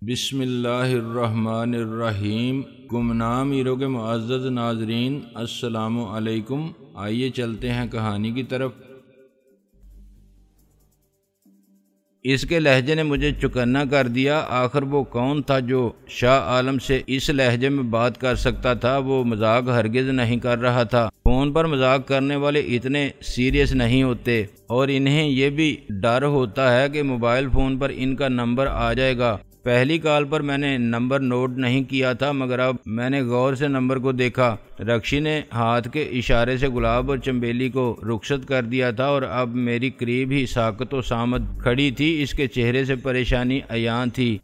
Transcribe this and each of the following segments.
بسم اللہ الرحمن الرحیم۔ گمنام ہیرو کے معزز ناظرین، السلام علیکم۔ آئیے چلتے ہیں کہانی کی طرف۔ اس کے لہجے نے مجھے چکنا کر دیا۔ آخر وہ کون تھا جو شاہ عالم سے اس لہجے میں بات کر سکتا تھا؟ وہ مذاق ہرگز نہیں کر رہا تھا۔ فون پر مذاق کرنے والے اتنے سیریس نہیں ہوتے، اور انہیں یہ بھی ڈر ہوتا ہے کہ موبائل فون پر ان کا نمبر آ جائے گا۔ پہلی کال پر میں نے نمبر نوٹ نہیں کیا تھا، مگر اب میں نے غور سے نمبر کو دیکھا۔ رکشی نے ہاتھ کے اشارے سے گلاب اور چنبیلی کو رخصت کر دیا تھا، اور اب میری قریب ہی ساکت و صامت کھڑی تھی۔ اس کے چہرے سے پریشانی عیاں تھی۔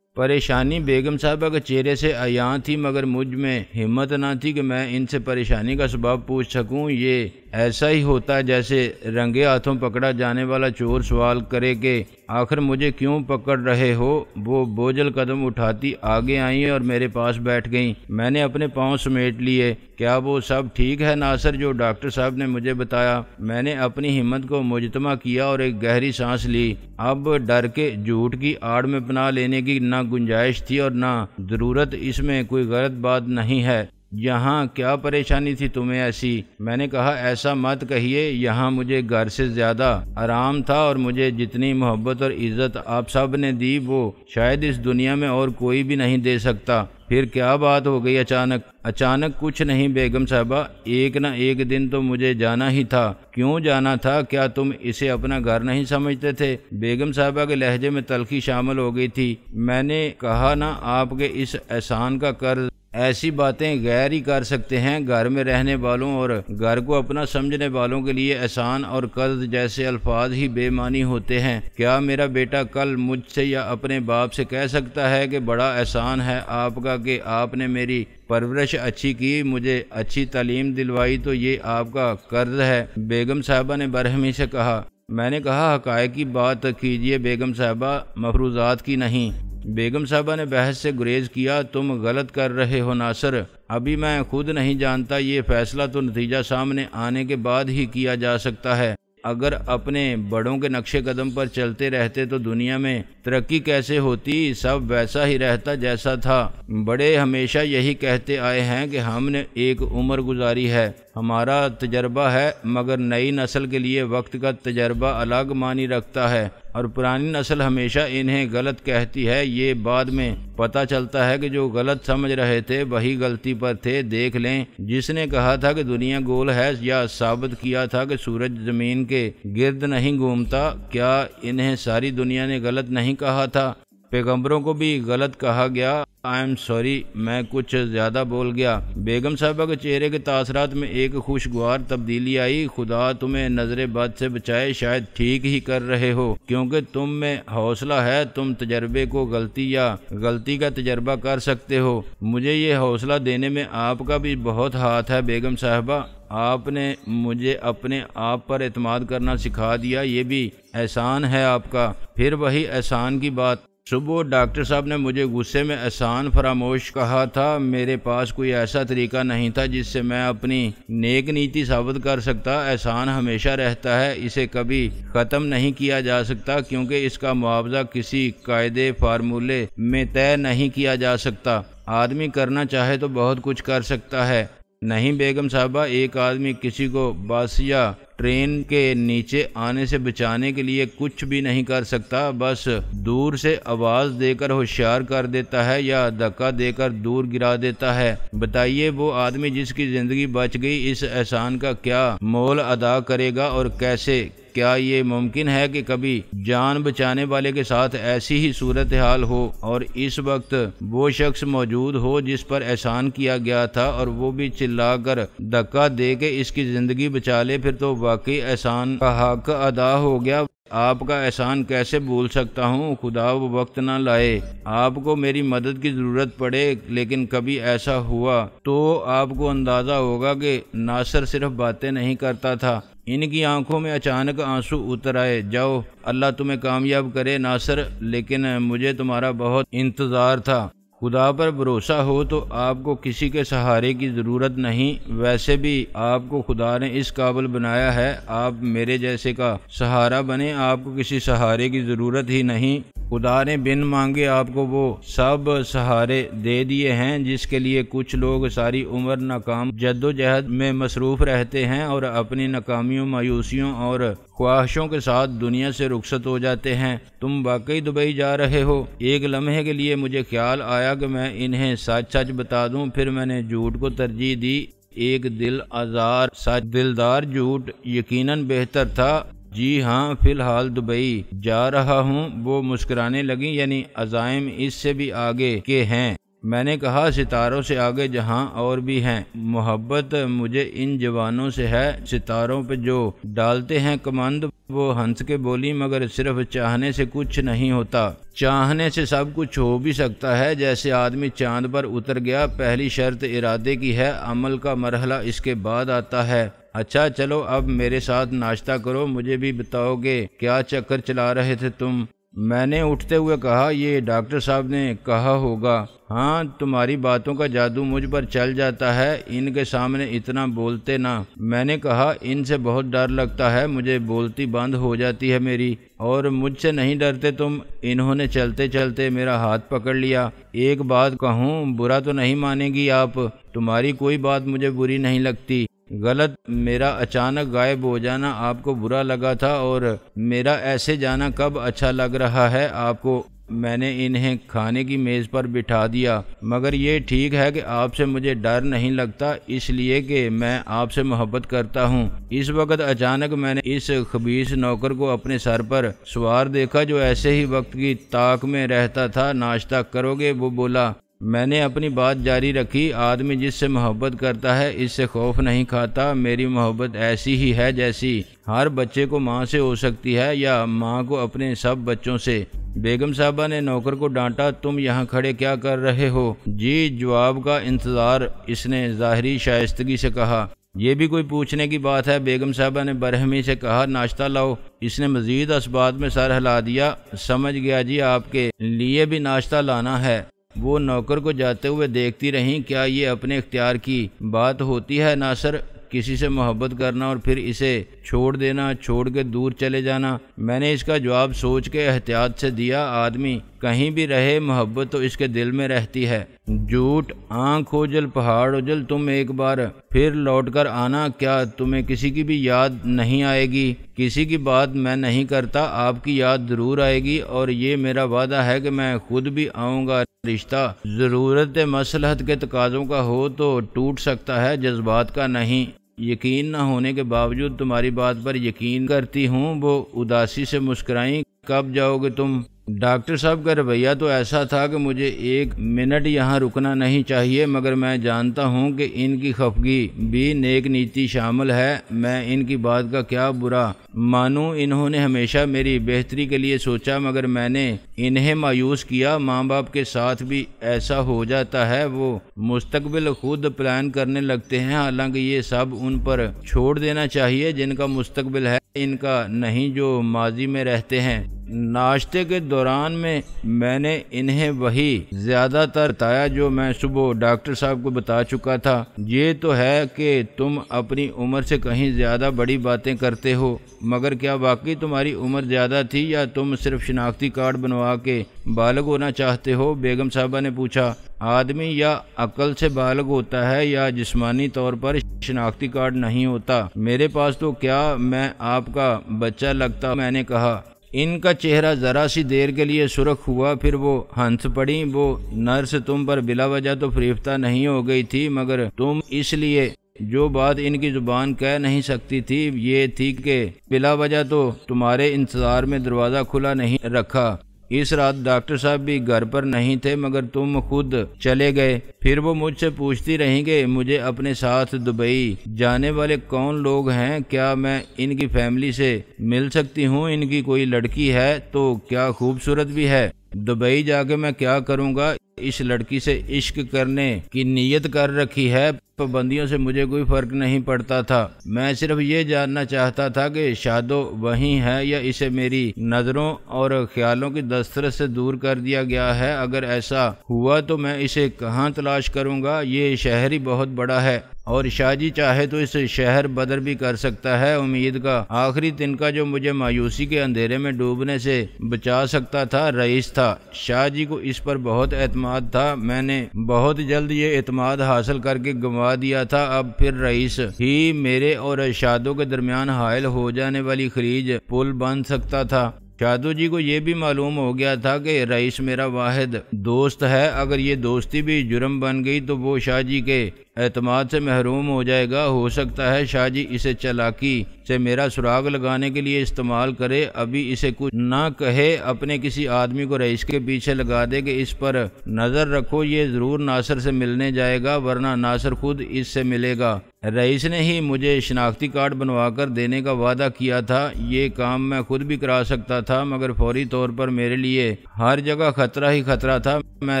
پریشانی بیگم صاحبہ کے چہرے سے عیاں تھی، مگر مجھ میں ہمت نہ تھی کہ میں ان سے پریشانی کا سبب پوچھ سکوں۔ یہ ایسا ہی ہوتا ہے جیسے رنگے ہاتھوں پکڑا جانے والا چور سوال کرے کہ آخر مجھے کیوں پکڑ رہے ہو۔ وہ بوجھل قدم اٹھاتی آگے آئیں اور میرے پاس بیٹھ گئیں۔ میں نے اپنے پاؤں سمیٹ لیے۔ کیا وہ سب ٹھیک ہے ناصر جو ڈاکٹر صاحب نے مجھے بتایا؟ میں نے اپنی ہمت کو مجتمع کیا اور ایک گہری سانس لی۔ اب ڈر کے جھوٹ کی آڑ میں پناہ لینے کی نہ گنجائش تھی اور نہ ضرورت۔ اس میں کوئی غلط بات نہیں ہے۔ یہاں کیا پریشانی تھی تمہیں ایسی؟ میں نے کہا ایسا مت کہیے، یہاں مجھے گھر سے زیادہ آرام تھا، اور مجھے جتنی محبت اور عزت آپ سب نے دی وہ شاید اس دنیا میں اور کوئی بھی نہیں دے سکتا۔ پھر کیا بات ہو گئی اچانک کچھ نہیں بیگم صاحبہ، ایک نہ ایک دن تو مجھے جانا ہی تھا۔ کیوں جانا تھا؟ کیا تم اسے اپنا گھر نہیں سمجھتے تھے؟ بیگم صاحبہ کے لہجے میں تلخی شامل ہو گئی تھی۔ میں نے کہا نا، آپ کے اس احسان کا قرض ایسی باتیں غیر ہی کر سکتے ہیں۔ گھر میں رہنے والوں اور گھر کو اپنا سمجھنے والوں کے لیے احسان اور قرض جیسے الفاظ ہی بے معنی ہوتے ہیں۔ کیا میرا بیٹا کل مجھ سے یا اپنے باپ سے کہہ سکتا ہے کہ بڑا احسان ہے آپ کا کہ آپ نے میری پرورش اچھی کی، مجھے اچھی تعلیم دلوائی، تو یہ آپ کا قرض ہے؟ بیگم صاحبہ نے برہمی سے کہا۔ میں نے کہا حقائق کی بات کیجیے بیگم صاحبہ، مفروضات کی نہیں۔ بیگم صاحبہ نے بحث سے گریز کیا۔ تم غلط کر رہے ہو ناصر، ابھی میں خود نہیں جانتا۔ یہ فیصلہ تو نتیجہ سامنے آنے کے بعد ہی کیا جا سکتا ہے۔ اگر اپنے بڑوں کے نقش قدم پر چلتے رہتے تو دنیا میں ترقی کیسے ہوتی؟ سب ویسا ہی رہتا جیسا تھا۔ بڑے ہمیشہ یہی کہتے آئے ہیں کہ ہم نے ایک عمر گزاری ہے، ہمارا تجربہ ہے، مگر نئی نسل کے لیے وقت کا تجربہ الگ معنی رکھتا ہے، اور پرانی نسل ہمیشہ انہیں غلط کہتی ہے۔ یہ بعد میں پتہ چلتا ہے کہ جو غلط سمجھ رہے تھے وہی غلطی پر تھے۔ دیکھ لیں، جس نے کہا تھا کہ دنیا گول ہے یا ثابت کیا تھا کہ سورج زمین کے گرد نہیں گھومتا، کیا انہیں ساری دنیا نے غلط نہیں کہا تھا؟ پیغمبروں کو بھی غلط کہا گیا۔ آئی ایم سوری، میں کچھ زیادہ بول گیا۔ بیگم صاحبہ کے چہرے کے تاثرات میں ایک خوشگوار تبدیلی آئی۔ خدا تمہیں نظر بد سے بچائے، شاید ٹھیک ہی کر رہے ہو، کیونکہ تم میں حوصلہ ہے۔ تم تجربے کو غلطی کا تجربہ کر سکتے ہو۔ مجھے یہ حوصلہ دینے میں آپ کا بھی بہت ہاتھ ہے بیگم صاحبہ۔ آپ نے مجھے اپنے آپ پر اعتماد کرنا سکھا دیا، یہ بھی احسان ہے آپ کا۔ پھر وہی احسان کی بات۔ صبح ڈاکٹر صاحب نے مجھے غصے میں احسان فراموش کہا تھا۔ میرے پاس کوئی ایسا طریقہ نہیں تھا جس سے میں اپنی نیک نیتی ثابت کر سکتا۔ احسان ہمیشہ رہتا ہے، اسے کبھی ختم نہیں کیا جا سکتا، کیونکہ اس کا معاوضہ کسی قاعدے فارمولے میں طے نہیں کیا جا سکتا۔ آدمی کرنا چاہے تو بہت کچھ کر سکتا ہے۔ نہیں بیگم صاحبہ، ایک آدمی کسی کو بس یا ٹرین کے نیچے آنے سے بچانے کے لیے کچھ بھی نہیں کر سکتا، بس دور سے آواز دے کر ہوشیار کر دیتا ہے یا دھکا دے کر دور گرا دیتا ہے۔ بتائیے، وہ آدمی جس کی زندگی بچ گئی اس احسان کا کیا مول ادا کرے گا اور کیسے؟ کیا یہ ممکن ہے کہ کبھی جان بچانے والے کے ساتھ ایسی ہی صورتحال ہو اور اس وقت وہ شخص موجود ہو جس پر احسان کیا گیا تھا، اور وہ بھی چلا کر دھکا دے کے اس کی زندگی بچا لے؟ پھر تو واقعی احسان کا حق ادا ہو گیا۔ آپ کا احسان کیسے بھول سکتا ہوں؟ خدا وہ وقت نہ لائے آپ کو میری مدد کی ضرورت پڑے، لیکن کبھی ایسا ہوا تو آپ کو اندازہ ہوگا کہ ناصر صرف باتیں نہیں کرتا تھا۔ ان کی آنکھوں میں اچانک آنسو اتر آئے۔ جاؤ، اللہ تمہیں کامیاب کرے ناصر، لیکن مجھے تمہارا بہت انتظار تھا۔ خدا پر بھروسہ ہو تو آپ کو کسی کے سہارے کی ضرورت نہیں۔ ویسے بھی آپ کو خدا نے اس قابل بنایا ہے، آپ میرے جیسے کا سہارا بنے، آپ کو کسی سہارے کی ضرورت ہی نہیں۔ خدا نے بن مانگے آپ کو وہ سب سہارے دے دیے ہیں جس کے لیے کچھ لوگ ساری عمر ناکام جدوجہد میں مصروف رہتے ہیں اور اپنی ناکامیوں، مایوسیوں اور خواہشوں کے ساتھ دنیا سے رخصت ہو جاتے ہیں۔ تم واقعی دبئی جا رہے ہو؟ ایک لمحے کے لیے مجھے خیال آیا کہ میں انہیں سچ سچ بتا دوں، پھر میں نے جھوٹ کو ترجیح دی۔ ایک دل آزار سچ دلدار جھوٹ یقیناً بہتر تھا۔ جی ہاں، فی الحال دبئی جا رہا ہوں۔ وہ مسکرانے لگیں، یعنی عزائم اس سے بھی آگے کے ہیں۔ میں نے کہا ستاروں سے آگے جہاں اور بھی ہیں۔ محبت مجھے ان جوانوں سے ہے، ستاروں پہ جو ڈالتے ہیں کمند۔ وہ ہنس کے بولی، مگر صرف چاہنے سے کچھ نہیں ہوتا، چاہنے سے سب کچھ ہو بھی سکتا ہے۔ جیسے آدمی چاند پر اتر گیا، پہلی شرط ارادے کی ہے، عمل کا مرحلہ اس کے بعد آتا ہے۔ اچھا چلو اب میرے ساتھ ناشتہ کرو، مجھے بھی بتاؤ گے کیا چکر چلا رہے تھے تم؟ میں نے اٹھتے ہوئے کہا، یہ ڈاکٹر صاحب نے کہا ہوگا۔ ہاں، تمہاری باتوں کا جادو مجھ پر چل جاتا ہے، ان کے سامنے اتنا بولتے نہ۔ میں نے کہا، ان سے بہت ڈر لگتا ہے، مجھے بولتی بند ہو جاتی ہے میری۔ اور مجھ سے نہیں ڈرتے تم؟ انہوں نے چلتے چلتے میرا ہاتھ پکڑ لیا۔ ایک بات کہوں، برا تو نہیں مانیں گی آپ؟ تمہاری کوئی بات مجھے بری نہیں لگتی۔ غلط، میرا اچانک غائب ہو جانا آپ کو برا لگا تھا، اور میرا ایسے جانا کب اچھا لگ رہا ہے آپ کو؟ میں نے انہیں کھانے کی میز پر بٹھا دیا۔ مگر یہ ٹھیک ہے کہ آپ سے مجھے ڈر نہیں لگتا، اس لیے کہ میں آپ سے محبت کرتا ہوں۔ اس وقت اچانک میں نے اس خبیث نوکر کو اپنے سر پر سوار دیکھا جو ایسے ہی وقت کی طاق میں رہتا تھا۔ ناشتہ کرو گے؟ وہ بولا۔ میں نے اپنی بات جاری رکھی، آدمی جس سے محبت کرتا ہے اس سے خوف نہیں کھاتا۔ میری محبت ایسی ہی ہے جیسی ہر بچے کو ماں سے ہو سکتی ہے، یا ماں کو اپنے سب بچوں سے۔ بیگم صاحبہ نے نوکر کو ڈانٹا، تم یہاں کھڑے کیا کر رہے ہو؟ جی، جواب کا انتظار، اس نے ظاہری شائستگی سے کہا۔ یہ بھی کوئی پوچھنے کی بات ہے؟ بیگم صاحبہ نے برہمی سے کہا۔ ناشتہ لاؤ۔ اس نے مزید اسبات میں سر ہلا دیا۔ سمجھ گیا جی، آپ کے لیے بھی ناشتہ لانا ہے۔ وہ نوکر کو جاتے ہوئے دیکھتی رہیں۔ کیا یہ اپنے اختیار کی بات ہوتی ہے ناصر؟ کسی سے محبت کرنا اور پھر اسے چھوڑ دینا، چھوڑ کے دور چلے جانا؟ میں نے اس کا جواب سوچ کے احتیاط سے دیا، آدمی کہیں بھی رہے محبت تو اس کے دل میں رہتی ہے۔ جھوٹ، آنکھ اوجل پہاڑ اوجل، تم ایک بار پھر لوٹ کر آنا۔ کیا تمہیں کسی کی بھی یاد نہیں آئے گی؟ کسی کی بات میں نہیں کرتا، آپ کی یاد ضرور آئے گی، اور یہ میرا وعدہ ہے کہ میں خود بھی آؤں گا۔ رشتہ ضرورت مصلحت کے تقاضوں کا ہو تو ٹوٹ سکتا ہے، جذبات کا نہیں۔ یقین نہ ہونے کے باوجود تمہاری بات پر یقین کرتی ہوں۔ وہ اداسی سے مسکرائیں۔ کب جاؤ گے تم؟ ڈاکٹر صاحب کا رویہ تو ایسا تھا کہ مجھے ایک منٹ یہاں رکنا نہیں چاہیے، مگر میں جانتا ہوں کہ ان کی خفگی بھی نیک نیتی شامل ہے۔ میں ان کی بات کا کیا برا مانوں؟ انہوں نے ہمیشہ میری بہتری کے لیے سوچا، مگر میں نے انہیں مایوس کیا۔ ماں باپ کے ساتھ بھی ایسا ہو جاتا ہے، وہ مستقبل خود پلان کرنے لگتے ہیں، حالانکہ یہ سب ان پر چھوڑ دینا چاہیے جن کا مستقبل ہے، ان کا نہیں جو ماضی میں رہتے ہیں۔ ناشتے کے دوران میں نے انہیں وہی زیادہ تر بتایا جو میں صبح ڈاکٹر صاحب کو بتا چکا تھا۔ یہ تو ہے کہ تم اپنی عمر سے کہیں زیادہ بڑی باتیں کرتے ہو، مگر کیا واقعی تمہاری عمر زیادہ تھی، یا تم صرف شناختی کارڈ بنوا کے بالغ ہونا چاہتے ہو؟ بیگم صاحبہ نے پوچھا۔ آدمی یا عقل سے بالغ ہوتا ہے یا جسمانی طور پر شناختی کارڈ نہیں ہوتا؟ میرے پاس تو کیا میں آپ کا بچہ لگتا؟ میں نے کہا۔ ان کا چہرہ ذرا سی دیر کے لیے سرخ ہوا، پھر وہ ہنس پڑیں۔ وہ نرس تم پر بلا وجہ تو فریفتہ نہیں ہو گئی تھی، مگر تم اس لیے جو بات ان کی زبان کہہ نہیں سکتی تھی یہ تھی کہ بلا وجہ تو تمہارے انتظار میں دروازہ کھلا نہیں رکھا۔ اس رات ڈاکٹر صاحب بھی گھر پر نہیں تھے، مگر تم خود چلے گئے۔ پھر وہ مجھ سے پوچھتی رہیں کہ مجھے اپنے ساتھ دبئی جانے والے کون لوگ ہیں، کیا میں ان کی فیملی سے مل سکتی ہوں؟ ان کی کوئی لڑکی ہے تو کیا خوبصورت بھی ہے؟ دبئی جا کے میں کیا کروں گا؟ اس لڑکی سے عشق کرنے کی نیت کر رکھی ہے، پابندیوں سے مجھے کوئی فرق نہیں پڑتا تھا۔ میں صرف یہ جاننا چاہتا تھا کہ شادو وہیں ہے یا اسے میری نظروں اور خیالوں کی دسترس سے دور کر دیا گیا ہے۔ اگر ایسا ہوا تو میں اسے کہاں تلاش کروں گا؟ یہ شہر ہی بہت بڑا ہے اور شاہ جی چاہے تو اس شہر بدر بھی کر سکتا ہے۔ امید کا آخری تنکا جو مجھے مایوسی کے اندھیرے میں ڈوبنے سے بچا سکتا تھا رئیس تھا۔ شاہ جی کو اس پر بہت اعتماد تھا، میں نے بہت جلد یہ اعتماد حاصل کر کے گنوا دیا تھا۔ اب پھر رئیس ہی میرے اور شادو کے درمیان حائل ہو جانے والی خلیج پل بن سکتا تھا۔ شادو جی کو یہ بھی معلوم ہو گیا تھا کہ رئیس میرا واحد دوست ہے، اگر یہ دوستی بھی جرم بن گئی تو وہ شاہ جی کے اعتماد سے محروم ہو جائے گا۔ ہو سکتا ہے شاہ جی اسے چالاکی سے میرا سراغ لگانے کے لیے استعمال کرے۔ ابھی اسے کچھ نہ کہے، اپنے کسی آدمی کو رئیس کے پیچھے لگا دے کہ اس پر نظر رکھو، یہ ضرور ناصر سے ملنے جائے گا ورنہ ناصر خود اس سے ملے گا۔ رئیس نے ہی مجھے شناختی کارڈ بنوا کر دینے کا وعدہ کیا تھا، یہ کام میں خود بھی کرا سکتا تھا مگر فوری طور پر میرے لیے ہر جگہ خطرہ ہی خطرہ تھا۔ میں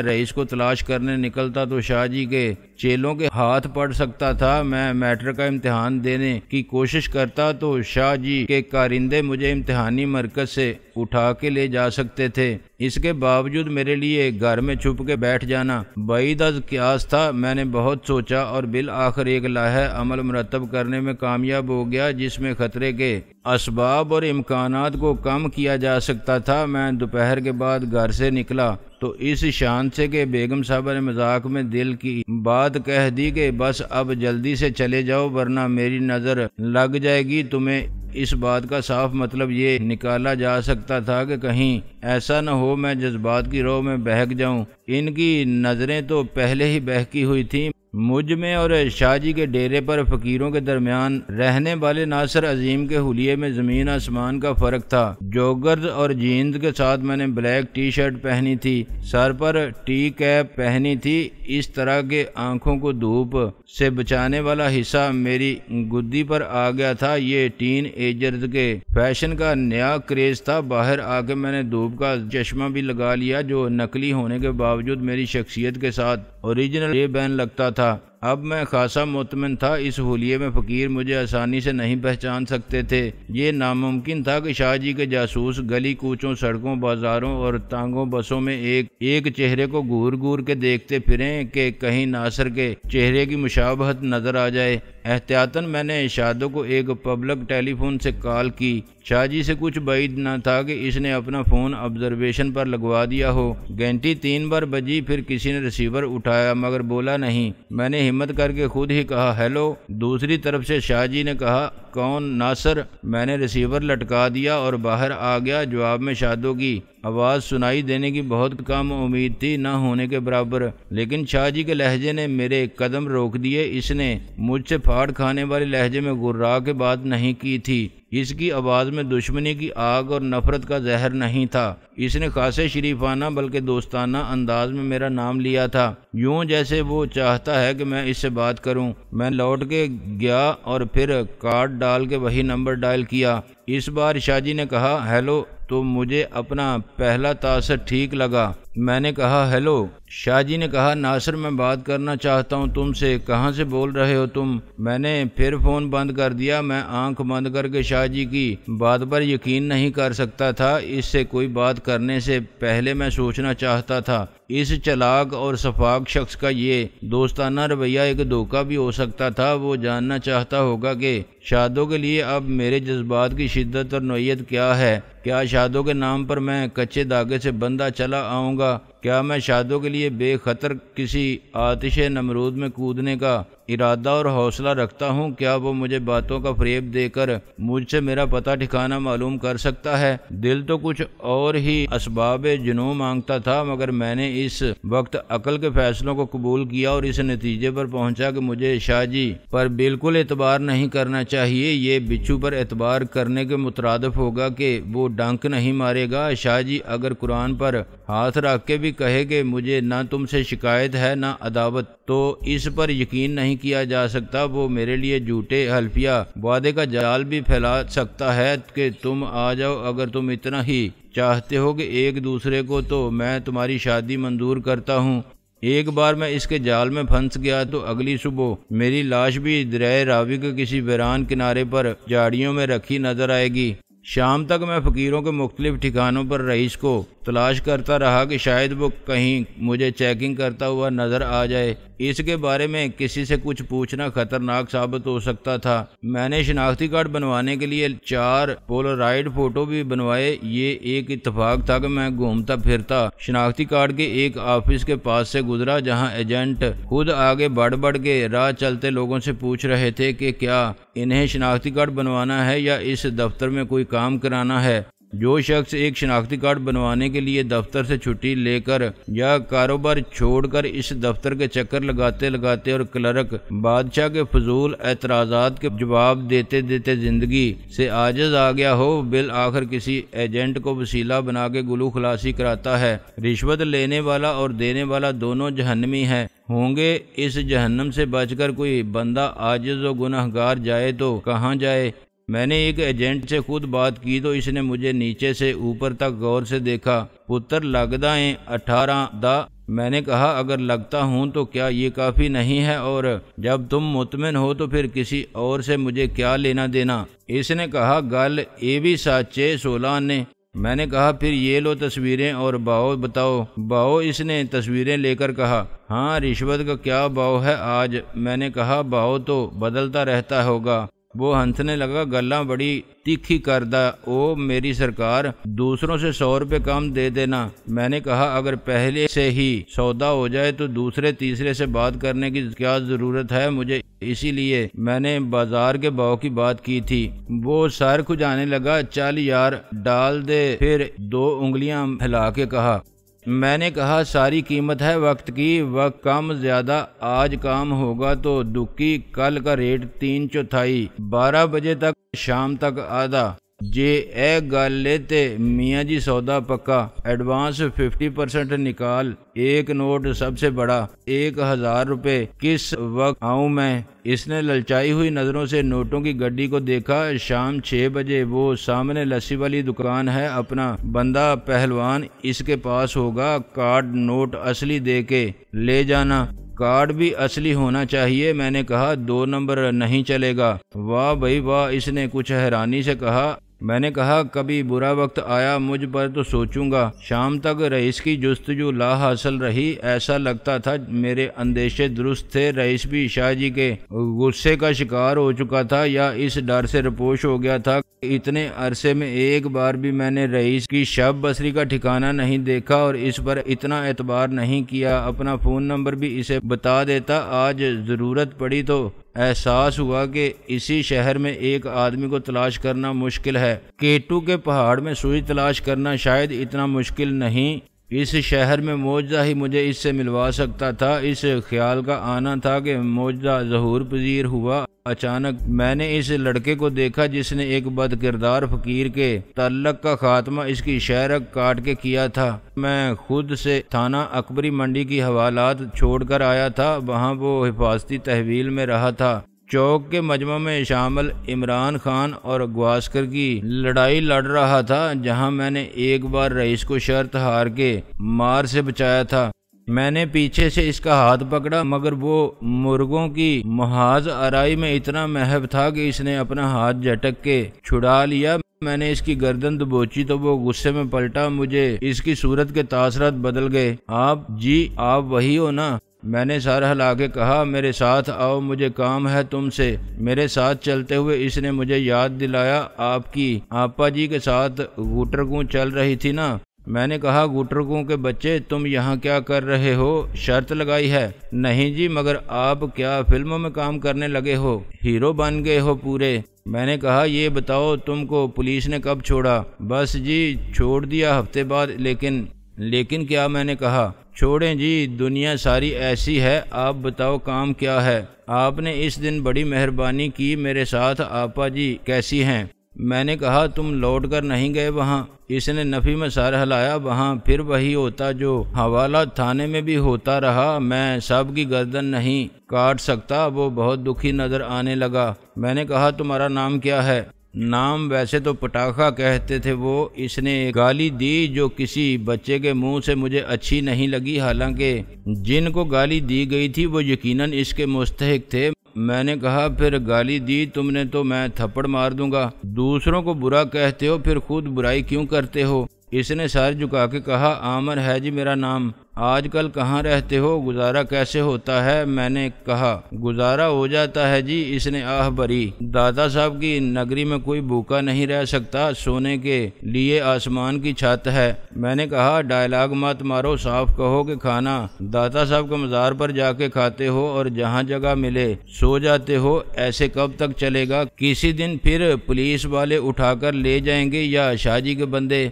رئیس کو تلاش کرنے نکلتا تو شاہ جی کے چیلوں کے ہاتھ پڑ سکتا تھا۔ میں میٹرک کا امتحان دینے کی کوشش کرتا تو شاہ جی کے کارندے مجھے امتحانی مرکز سے اٹھا کے لے جا سکتے تھے۔ اس کے باوجود میرے لیے گھر میں چھپ کے بیٹھ جانا بعید از قیاس تھا۔ میں نے بہت سوچا اور بالآخر ایک لاہے عمل مرتب کرنے میں کامیاب ہو گیا جس میں خطرے کے اسباب اور امکانات کو کم کیا جا سکتا تھا۔ میں دوپہر کے بعد گھر سے نکلا تو اس شان سے کہ بیگم صاحبہ نے مذاق میں دل کی بات کہہ دی کہ بس اب جلدی سے چلے جاؤ ورنہ میری نظر لگ جائے گی تمہیں۔ اس بات کا صاف مطلب یہ نکالا جا سکتا تھا کہ کہیں ایسا نہ ہو میں جذبات کی رو میں بہک جاؤں۔ ان کی نظریں تو پہلے ہی بہکی ہوئی تھیں مجھ میں اور شاہ جی کے ڈیرے پر فقیروں کے درمیان رہنے والے ناصر عظیم کے حلیے میں زمین آسمان کا فرق تھا۔ جوگرز اور جینز کے ساتھ میں نے بلیک ٹی شرٹ پہنی تھی، سر پر ٹی کیپ پہنی تھی۔ اس طرح کے آنکھوں کو دھوپ سے بچانے والا حصہ میری گدی پر آ گیا تھا۔ یہ ٹین ایجرز کے فیشن کا نیا کریز تھا۔ باہر آ کے میں نے دھوپ کا چشمہ بھی لگا لیا جو نقلی ہونے کے باوجود میری شخصیت کے ساتھ اوریجنل رے بین لگتا تھا۔ اب میں خاصا مطمئن تھا، اس حلیے میں فقیر مجھے آسانی سے نہیں پہچان سکتے تھے۔ یہ ناممکن تھا کہ شاہ جی کے جاسوس گلی کوچوں، سڑکوں، بازاروں اور تانگوں بسوں میں ایک چہرے کو گور گور کے دیکھتے پھریں کہ کہیں ناصر کے چہرے کی مشابہت نظر آ جائے۔ احتیاطاً میں نے شادو کو ایک پبلک ٹیلی فون سے کال کی۔ شاہ جی سے کچھ بعید نہ تھا کہ اس نے اپنا فون آبزرویشن پر لگوا دیا ہو۔ گھنٹی 3 بار بجی، پھر کسی نے ریسیور اٹھایا مگر بولا نہیں۔ میں نے ہمت کر کے خود ہی کہا ہیلو۔ دوسری طرف سے شاہ جی نے کہا کون؟ ناصر۔ میں نے ریسیور لٹکا دیا اور باہر آ گیا۔ جواب میں شادو کی آواز سنائی دینے کی بہت کم امید تھی، نہ ہونے کے برابر، لیکن شاہ جی کے لہجے نے میرے قدم روک دیے۔ اس نے مجھ سے پھاڑ کھانے والے لہجے میں گرا کے بات نہیں کی تھی۔ اس کی آواز میں دشمنی کی آگ اور نفرت کا زہر نہیں تھا۔ اس نے خاصے شریفانہ بلکہ دوستانہ انداز میں میرا نام لیا تھا، یوں جیسے وہ چاہتا ہے کہ میں اس سے بات کروں۔ میں لوٹ کے گیا اور پھر کارڈ ڈال کے وہی نمبر ڈائل کیا۔ اس بار شاہ جی نے کہا ہیلو، تو مجھے اپنا پہلا تاثر ٹھیک لگا۔ میں نے کہا ہیلو۔ شاہ جی نے کہا ناصر میں بات کرنا چاہتا ہوں تم سے۔ کہاں سے بول رہے ہو تم؟ میں نے پھر فون بند کر دیا۔ میں آنکھ بند کر کے شاہ جی کی بات پر یقین نہیں کر سکتا تھا۔ اس سے کوئی بات کرنے سے پہلے میں سوچنا چاہتا تھا۔ اس چالاک اور شفاق شخص کا یہ دوستانہ رویہ ایک دھوکہ بھی ہو سکتا تھا۔ وہ جاننا چاہتا ہوگا کہ شادو کے لیے اب میرے جذبات کی شدت اور نوعیت کیا ہے۔ کیا شادو کے نام پر میں کچے دھاگے سے بندھا چلا آؤں گا؟ کیا میں شادو کے لیے بے خطر کسی آتش نمرود میں کودنے کا ارادہ اور حوصلہ رکھتا ہوں؟ کیا وہ مجھے باتوں کا فریب دے کر مجھ سے میرا پتہ ٹھکانہ معلوم کر سکتا ہے؟ دل تو کچھ اور ہی اسباب جنوں مانگتا تھا مگر میں نے اس وقت عقل کے فیصلوں کو قبول کیا اور اس نتیجے پر پہنچا کہ مجھے شاہ جی پر بالکل اعتبار نہیں کرنا چاہیے۔ یہ بچھو پر اعتبار کرنے کے مترادف ہوگا کہ وہ ڈنک نہیں مارے گا۔ شاہ جی اگر قرآن پر ہاتھ رکھ کے بھی بھی کہے کہ مجھے نہ تم سے شکایت ہے نہ عداوت، تو اس پر یقین نہیں کیا جا سکتا۔ وہ میرے لیے جھوٹے حلفیہ وعدے کا جال بھی پھیلا سکتا ہے کہ تم آ جاؤ، اگر تم اتنا ہی چاہتے ہو کہ ایک دوسرے کو، تو میں تمہاری شادی منظور کرتا ہوں۔ ایک بار میں اس کے جال میں پھنس گیا تو اگلی صبح میری لاش بھی دریائے راوی کے کسی ویران کنارے پر جھاڑیوں میں رکھی نظر آئے گی۔ شام تک میں فقیروں کے مختلف ٹھکانوں پر رئیس کو تلاش کرتا رہا کہ شاید وہ کہیں مجھے چیکنگ کرتا ہوا نظر آ جائے۔ اس کے بارے میں کسی سے کچھ پوچھنا خطرناک ثابت ہو سکتا تھا۔ میں نے شناختی کارڈ بنوانے کے لیے 4 پولرائڈ فوٹو بھی بنوائے۔ یہ ایک اتفاق تھا کہ میں گھومتا پھرتا شناختی کارڈ کے ایک آفس کے پاس سے گزرا، جہاں ایجنٹ خود آگے بڑھ کے راہ چلتے لوگوں سے پوچھ رہے تھے کہ کیا انہیں شناختی کارڈ بنوانا ہے یا اس دفتر میں کوئی کام کرانا ہے۔ جو شخص ایک شناختی کارڈ بنوانے کے لیے دفتر سے چھٹی لے کر یا کاروبار چھوڑ کر اس دفتر کے چکر لگاتے اور کلرک بادشاہ کے فضول اعتراضات کے جواب دیتے زندگی سے عاجز آ گیا ہو، بالآخر کسی ایجنٹ کو وسیلہ بنا کے گلو خلاصی کراتا ہے۔ رشوت لینے والا اور دینے والا دونوں جہنمی ہیں۔ ہوں گے اس جہنم سے بچ کر کوئی بندہ عاجز و گنہگار جائے تو کہاں جائے؟ میں نے ایک ایجنٹ سے خود بات کی تو اس نے مجھے نیچے سے اوپر تک غور سے دیکھا۔ پتر لگدا ہے 18 دا۔ میں نے کہا اگر لگتا ہوں تو کیا یہ کافی نہیں ہے، اور جب تم مطمئن ہو تو پھر کسی اور سے مجھے کیا لینا دینا؟ اس نے کہا گل اے بھی سچے 16 نے۔ میں نے کہا پھر یہ لو تصویریں اور باؤ بتاؤ۔ باؤ اس نے تصویریں لے کر کہا۔ ہاں رشوت کا کیا باؤ ہے آج؟ میں نے کہا باؤ تو بدلتا رہتا ہوگا۔ وہ ہنسنے لگا، گلاں بڑی تیکھی کردہ۔ او میری سرکار، دوسروں سے 100 روپے کم دے دینا۔ میں نے کہا اگر پہلے سے ہی سودا ہو جائے تو دوسرے تیسرے سے بات کرنے کی کیا ضرورت ہے مجھے؟ اسی لیے میں نے بازار کے باؤ کی بات کی تھی۔ وہ سر کھجانے لگا، چل یار ڈال دے۔ پھر 2 انگلیاں ہلا کے کہا۔ میں نے کہا ساری قیمت ہے وقت کی، وقت کم زیادہ آج کام ہوگا تو دکی، کل کا ریٹ 3/4، 12 بجے تک، شام تک آدھا۔ جے اے گل لیتے میاں جی سودا پکا، ایڈوانس 50% نکال، ایک نوٹ سب سے بڑا 1000 روپے، کس وقت آؤں میں؟ اس نے للچائی ہوئی نظروں سے نوٹوں کی گڈی کو دیکھا۔ شام 6 بجے، وہ سامنے لسی والی دکان ہے، اپنا بندہ پہلوان اس کے پاس ہوگا، کارڈ نوٹ اصلی دے کے لے جانا۔ کارڈ بھی اصلی ہونا چاہیے۔ میں نے کہا 2 نمبر نہیں چلے گا۔ واہ بھائی واہ، اس نے کچھ حیرانی سے کہا۔ میں نے کہا کبھی برا وقت آیا مجھ پر تو سوچوں گا۔ شام تک رئیس کی جستجو لا حاصل رہی۔ ایسا لگتا تھا میرے اندیشے درست تھے، رئیس بھی شاہ جی کے غصے کا شکار ہو چکا تھا یا اس ڈر سے رپوش ہو گیا تھا۔ اتنے عرصے میں ایک بار بھی میں نے رئیس کی شب بصری کا ٹھکانہ نہیں دیکھا اور اس پر اتنا اعتبار نہیں کیا۔ اپنا فون نمبر بھی اسے بتا دیتا، آج ضرورت پڑی تو احساس ہوا کہ اسی شہر میں ایک آدمی کو تلاش کرنا مشکل ہے۔ کیٹو کے پہاڑ میں سوئی تلاش کرنا شاید اتنا مشکل نہیں۔ اس شہر میں معجزہ ہی مجھے اس سے ملوا سکتا تھا۔ اس خیال کا آنا تھا کہ معجزہ ظہور پذیر ہوا۔ اچانک میں نے اس لڑکے کو دیکھا جس نے ایک بد کردار فقیر کے تعلق کا خاتمہ اس کی شہرک کاٹ کے کیا تھا۔ میں خود سے تھانہ اکبری منڈی کی حوالات چھوڑ کر آیا تھا، وہاں وہ حفاظتی تحویل میں رہا تھا۔ چوک کے مجمع میں شامل عمران خان اور گواسکر کی لڑائی لڑ رہا تھا، جہاں میں نے ایک بار رئیس کو شرط ہار کے مار سے بچایا تھا۔ میں نے پیچھے سے اس کا ہاتھ پکڑا مگر وہ مرغوں کی محاذ آرائی میں اتنا محب تھا کہ اس نے اپنا ہاتھ جھٹک کے چھڑا لیا۔ میں نے اس کی گردن دبوچی تو وہ غصے میں پلٹا۔ مجھے اس کی صورت کے تاثرات بدل گئے۔ آپ وہی ہو نا؟ میں نے سر ہلا کے کہا، میرے ساتھ آؤ، مجھے کام ہے تم سے۔ میرے ساتھ چلتے ہوئے اس نے مجھے یاد دلایا، آپ کی آپا جی کے ساتھ گوٹرگوں چل رہی تھی نا؟ میں نے کہا گوٹرگوں کے بچے تم یہاں کیا کر رہے ہو؟ شرط لگائی ہے؟ نہیں جی، مگر آپ کیا فلموں میں کام کرنے لگے ہو؟ ہیرو بن گئے ہو پورے؟ میں نے کہا یہ بتاؤ تم کو پولیس نے کب چھوڑا؟ بس جی چھوڑ دیا ہفتے بعد۔ لیکن کیا؟ میں نے کہا چھوڑیں جی، دنیا ساری ایسی ہے، آپ بتاؤ کام کیا ہے؟ آپ نے اس دن بڑی مہربانی کی، میرے ساتھ آپا جی کیسی ہیں؟ میں نے کہا تم لوٹ کر نہیں گئے وہاں؟ اس نے نفی میں سر ہلایا، وہاں پھر وہی ہوتا جو حوالہ تھانے میں بھی ہوتا رہا، میں سب کی گردن نہیں کاٹ سکتا۔ وہ بہت دکھی نظر آنے لگا۔ میں نے کہا تمہارا نام کیا ہے؟ نام ویسے تو پٹاخہ کہتے تھے وہ۔ اس نے گالی دی جو کسی بچے کے منہ سے مجھے اچھی نہیں لگی، حالانکہ جن کو گالی دی گئی تھی وہ یقیناً اس کے مستحق تھے۔ میں نے کہا پھر گالی دی تم نے تو میں تھپڑ مار دوں گا۔ دوسروں کو برا کہتے ہو پھر خود برائی کیوں کرتے ہو؟ اس نے سر جھکا کے کہا عامر ہے جی میرا نام۔ آج کل کہاں رہتے ہو؟ گزارا کیسے ہوتا ہے؟ میں نے کہا گزارا ہو جاتا ہے جی۔ اس نے آہ بھری، دادا صاحب کی نگری میں کوئی بھوکا نہیں رہ سکتا، سونے کے لیے آسمان کی چھت ہے۔ میں نے کہا ڈائلاگ مت مارو، صاف کہو کہ کھانا دادا صاحب کے مزار پر جا کے کھاتے ہو اور جہاں جگہ ملے سو جاتے ہو، ایسے کب تک چلے گا؟ کسی دن پھر پولیس والے اٹھا کر لے جائیں گے یا شاہ جی کے بندے؟